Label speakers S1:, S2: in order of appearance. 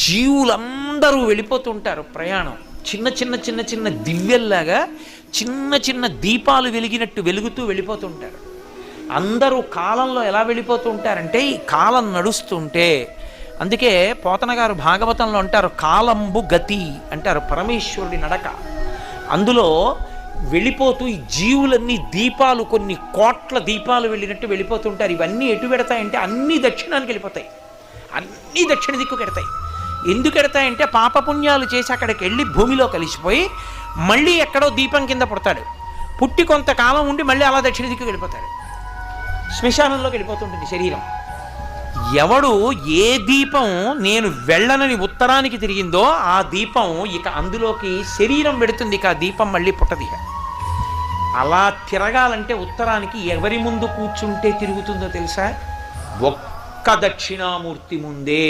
S1: జీవులందరూ వెళ్ళిపోతుంటారు ప్రయాణం. చిన్న చిన్న చిన్న చిన్న దివ్యల్లాగా చిన్న చిన్న దీపాలు వెలిగినట్టు వెలుగుతూ వెళ్ళిపోతుంటారు. అందరూ కాలంలో ఎలా వెళ్ళిపోతూ ఉంటారంటే ఈ కాలం నడుస్తుంటే, అందుకే పోతన గారు భాగవతంలో అంటారు కాలంబు గతి అంటారు, పరమేశ్వరుడి నడక. అందులో వెళ్ళిపోతూ ఈ జీవులన్నీ దీపాలు, కొన్ని కోట్ల దీపాలు వెళ్ళినట్టు వెళ్ళిపోతుంటారు. ఇవన్నీ ఎటు పెడతాయంటే అన్నీ దక్షిణానికి వెళ్ళిపోతాయి, అన్నీ దక్షిణ దిక్కుకు ఎడతాయి. ఎందుకు ఎడతాయంటే పాపపుణ్యాలు చేసి అక్కడికి వెళ్ళి భూమిలో కలిసిపోయి మళ్ళీ ఎక్కడో దీపం కింద పుడతాడు, పుట్టి కొంతకాలం ఉండి మళ్ళీ అలా దక్షిణ దిక్కుకు వెళ్ళిపోతాడు, శ్మశానంలోకి వెళ్ళిపోతుంటుంది శరీరం. ఎవడు ఏ దీపం నేను వెళ్ళనని ఉత్తరానికి తిరిగిందో ఆ దీపం ఇక అందులోకి శరీరం పెడుతుంది, ఇక ఆ దీపం మళ్ళీ పుట్టది. అలా తిరగాలంటే ఉత్తరానికి ఎవరి ముందు కూర్చుంటే తిరుగుతుందో తెలుసా? ఒక్క దక్షిణామూర్తి ముందే.